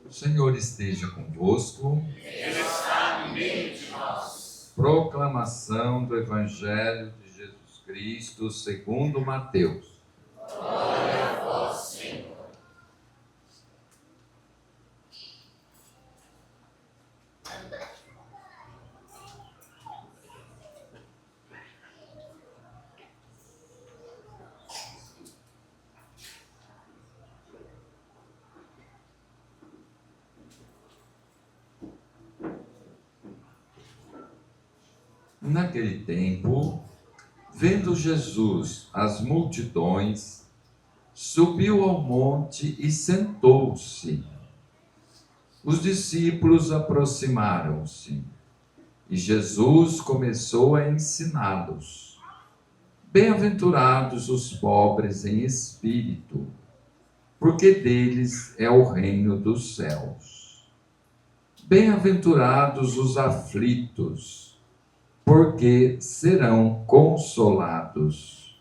O Senhor esteja convosco. Ele está no meio de nós. Proclamação do Evangelho de Jesus Cristo segundo Mateus. Glória a vós, Senhor. Naquele tempo, vendo Jesus as multidões, subiu ao monte e sentou-se. Os discípulos aproximaram-se e Jesus começou a ensiná-los. Bem-aventurados os pobres em espírito, porque deles é o reino dos céus. Bem-aventurados os aflitos, porque serão consolados.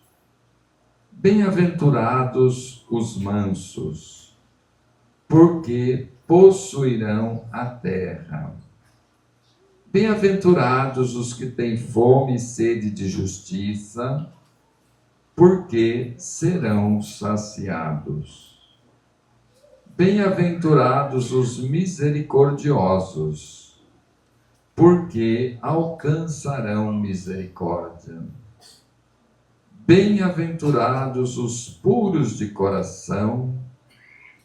Bem-aventurados os mansos, porque possuirão a terra. Bem-aventurados os que têm fome e sede de justiça, porque serão saciados. Bem-aventurados os misericordiosos, porque alcançarão misericórdia. Bem-aventurados os puros de coração,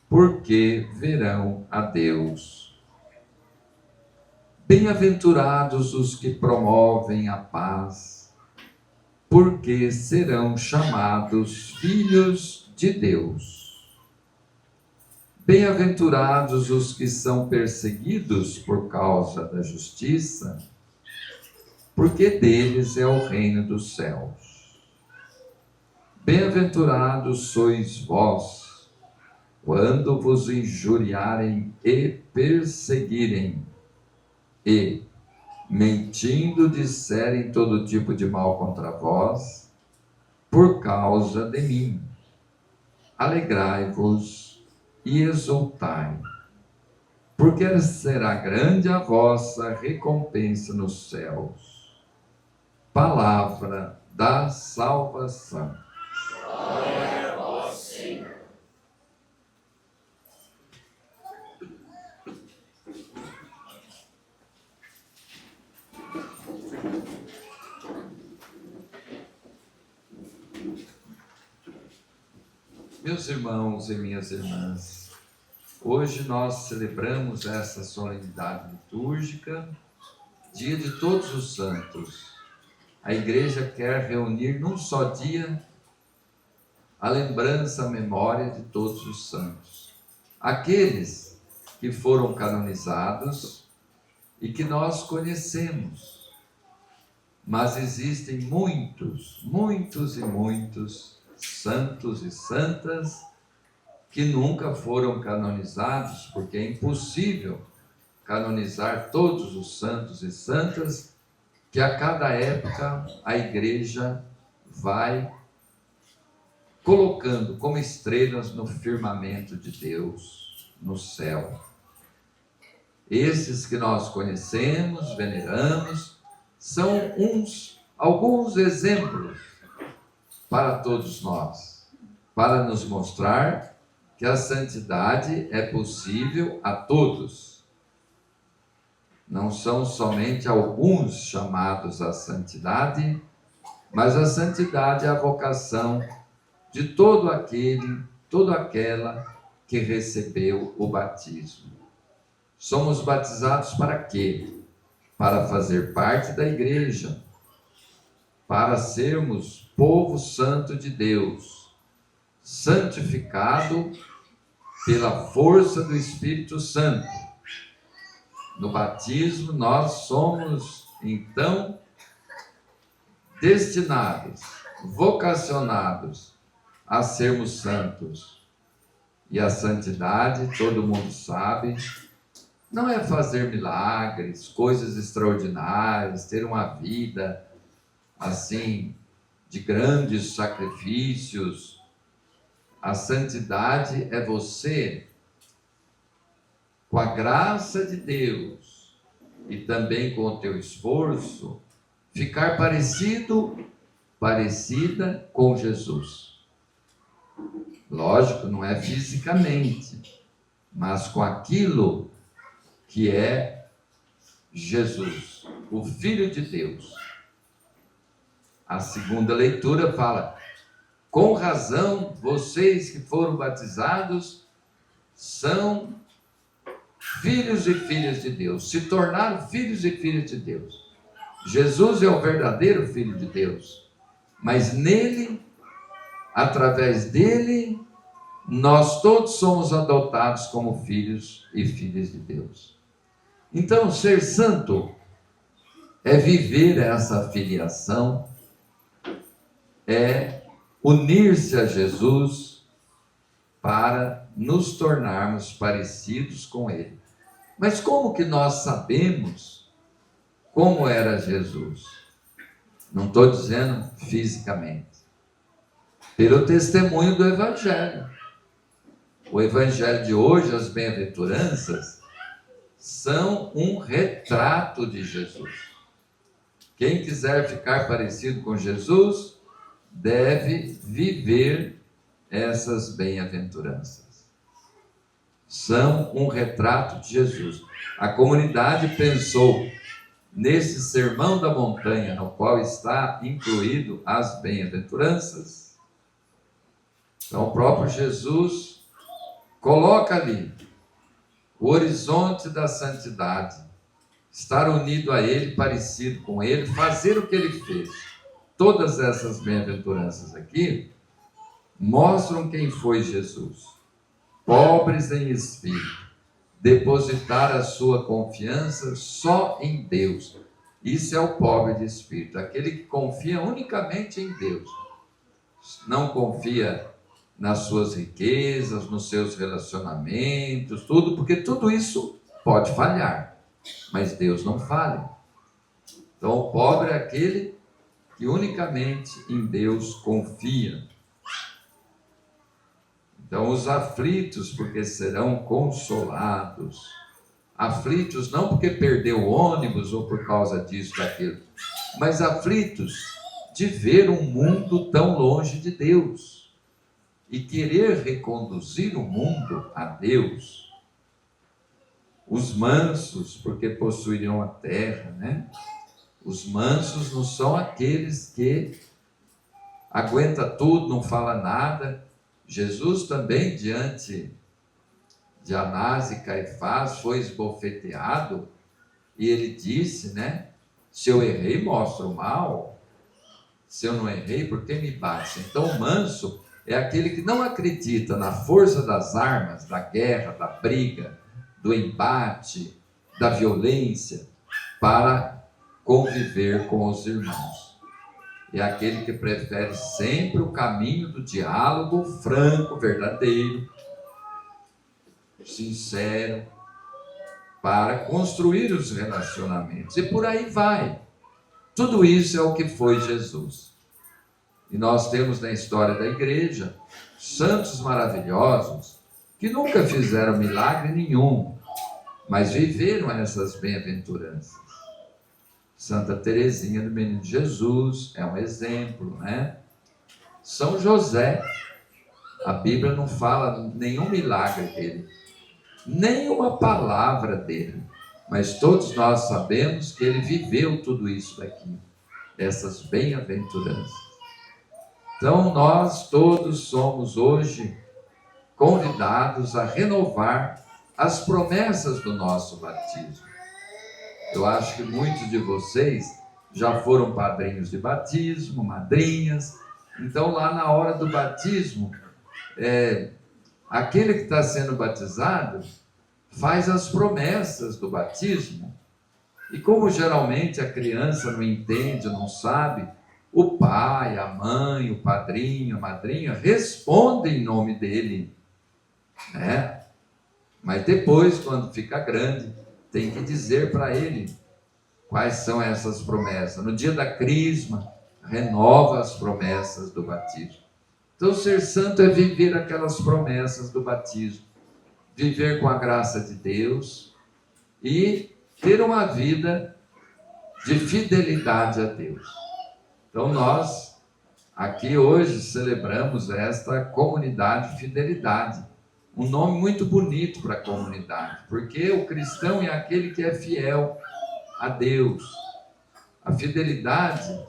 porque verão a Deus. Bem-aventurados os que promovem a paz, porque serão chamados filhos de Deus. Bem-aventurados os que são perseguidos por causa da justiça, porque deles é o reino dos céus. Bem-aventurados sois vós, quando vos injuriarem e perseguirem, e, mentindo, disserem todo tipo de mal contra vós, por causa de mim. Alegrai-vos e exultai, porque será grande a vossa recompensa nos céus. Palavra da salvação. Glória a vós, Senhor. Meus irmãos e minhas irmãs, hoje nós celebramos essa solenidade litúrgica, Dia de Todos os Santos. A Igreja quer reunir num só dia a lembrança, a memória de todos os santos. Aqueles que foram canonizados e que nós conhecemos. Mas existem muitos, muitos e muitos santos e santas que nunca foram canonizados, porque é impossível canonizar todos os santos e santas que a cada época a Igreja vai colocando como estrelas no firmamento de Deus, no céu. Esses que nós conhecemos, veneramos, são alguns exemplos para todos nós, para nos mostrar que a santidade é possível a todos. Não são somente alguns chamados à santidade, mas a santidade é a vocação de todo aquele, toda aquela que recebeu o batismo. Somos batizados para quê? Para fazer parte da Igreja, para sermos povo santo de Deus, santificado pela força do Espírito Santo. No batismo, nós somos, então, destinados, vocacionados a sermos santos. E a santidade, todo mundo sabe, não é fazer milagres, coisas extraordinárias, ter uma vida assim, de grandes sacrifícios. A santidade é você com a graça de Deus e também com o teu esforço, ficar parecida com Jesus. Lógico, não é fisicamente, mas com aquilo que é Jesus, o Filho de Deus. A segunda leitura fala: com razão, vocês que foram batizados são filhos e filhas de Deus, se tornaram filhos e filhas de Deus. Jesus é o verdadeiro Filho de Deus, mas nele, através dele, nós todos somos adotados como filhos e filhas de Deus. Então, ser santo é viver essa filiação, é unir-se a Jesus para nos tornarmos parecidos com Ele. Mas como que nós sabemos como era Jesus? Não estou dizendo fisicamente. Pelo testemunho do Evangelho. O Evangelho de hoje, as bem-aventuranças, são um retrato de Jesus. Quem quiser ficar parecido com Jesus, deve viver essas bem-aventuranças. São um retrato de Jesus. A comunidade pensou nesse sermão da montanha, no qual está incluído as bem-aventuranças. Então, o próprio Jesus coloca ali o horizonte da santidade, estar unido a Ele, parecido com Ele, fazer o que Ele fez. Todas essas bem-aventuranças aqui mostram quem foi Jesus. Pobres em espírito, depositar a sua confiança só em Deus. Isso é o pobre de espírito, aquele que confia unicamente em Deus. Não confia nas suas riquezas, nos seus relacionamentos, tudo, porque tudo isso pode falhar, mas Deus não falha. Então, o pobre é aquele que unicamente em Deus confia. Então, os aflitos, porque serão consolados. Aflitos não porque perdeu o ônibus ou por causa disso, daquilo, mas aflitos de ver um mundo tão longe de Deus e querer reconduzir o mundo a Deus. Os mansos, porque possuirão a terra, né? Os mansos não são aqueles que aguenta tudo, não fala nada. Jesus também, diante de Anás e Caifás, foi esbofeteado, e ele disse, né? Se eu errei, mostra o mal. Se eu não errei, por que me bate? Então, o manso é aquele que não acredita na força das armas, da guerra, da briga, do embate, da violência, para conviver com os irmãos. É aquele que prefere sempre o caminho do diálogo franco, verdadeiro, sincero, para construir os relacionamentos. E por aí vai. Tudo isso é o que foi Jesus. E nós temos na história da igreja santos maravilhosos que nunca fizeram milagre nenhum, mas viveram essas bem-aventuranças. Santa Teresinha do Menino Jesus é um exemplo, né? São José, a Bíblia não fala nenhum milagre dele, nenhuma palavra dele, mas todos nós sabemos que ele viveu tudo isso daqui, essas bem-aventuranças. Então nós todos somos hoje convidados a renovar as promessas do nosso batismo. Eu acho que muitos de vocês já foram padrinhos de batismo, madrinhas. Então lá na hora do batismo, aquele que está sendo batizado faz as promessas do batismo. E como geralmente a criança não entende, não sabe, o pai, a mãe, o padrinho, a madrinha respondem em nome dele, né? Mas depois, quando fica grande, tem que dizer para ele quais são essas promessas. No dia da crisma, renova as promessas do batismo. Então, ser santo é viver aquelas promessas do batismo. viver com a graça de Deus e ter uma vida de fidelidade a Deus. Então nós aqui hoje celebramos esta comunidade fidelidade. Um nome muito bonito para a comunidade, porque o cristão é aquele que é fiel a Deus. A fidelidade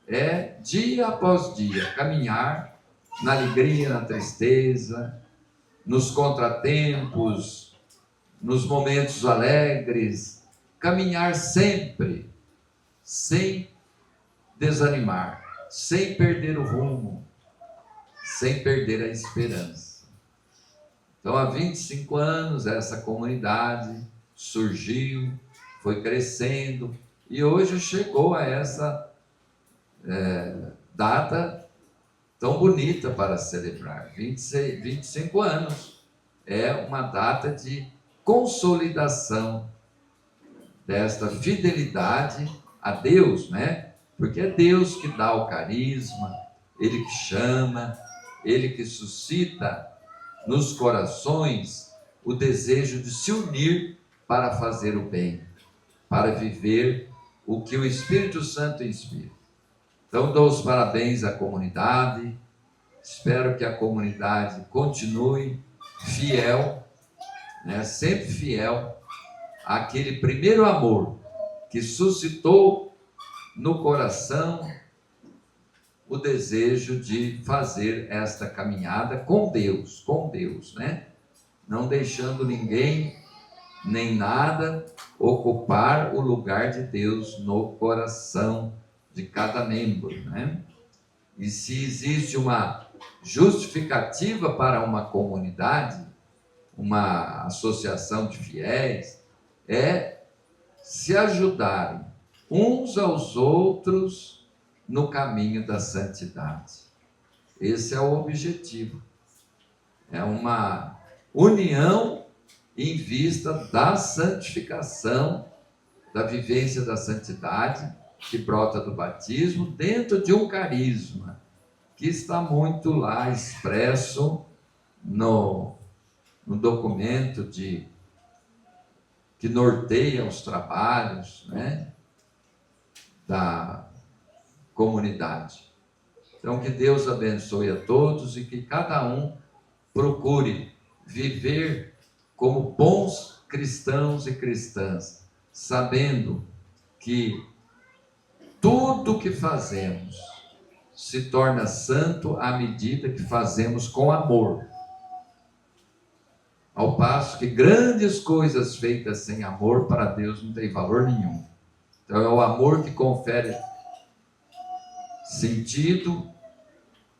é dia após dia, caminhar na alegria, na tristeza, nos contratempos, nos momentos alegres, caminhar sempre, sem desanimar, sem perder o rumo, sem perder a esperança. Então, há 25 anos, essa comunidade surgiu, foi crescendo, e hoje chegou a essa data tão bonita para celebrar. 25 anos é uma data de consolidação desta fidelidade a Deus, né? Porque é Deus que dá o carisma, Ele que chama, Ele que suscita nos corações o desejo de se unir para fazer o bem, para viver o que o Espírito Santo inspira. Então, dou os parabéns à comunidade, espero que a comunidade continue fiel, né, sempre fiel àquele primeiro amor que suscitou no coração o desejo de fazer esta caminhada com Deus, né? Não deixando ninguém nem nada ocupar o lugar de Deus no coração de cada membro, né? E se existe uma justificativa para uma comunidade, uma associação de fiéis, é se ajudarem uns aos outros no caminho da santidade. Esse é o objetivo. É uma união em vista da santificação, da vivência da santidade, que brota do batismo, dentro de um carisma, que está muito lá expresso no documento que norteia os trabalhos, né, da comunidade. Então, que Deus abençoe a todos e que cada um procure viver como bons cristãos e cristãs, sabendo que tudo que fazemos se torna santo à medida que fazemos com amor. Ao passo que grandes coisas feitas sem amor para Deus não tem valor nenhum. Então é o amor que confere sentido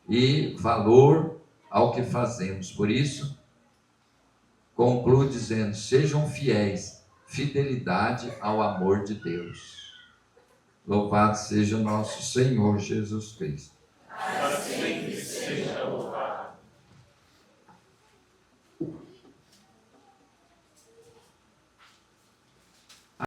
e valor ao que fazemos. Por isso, concluo dizendo: sejam fiéis, fidelidade ao amor de Deus. Louvado seja o nosso Senhor Jesus Cristo. Assim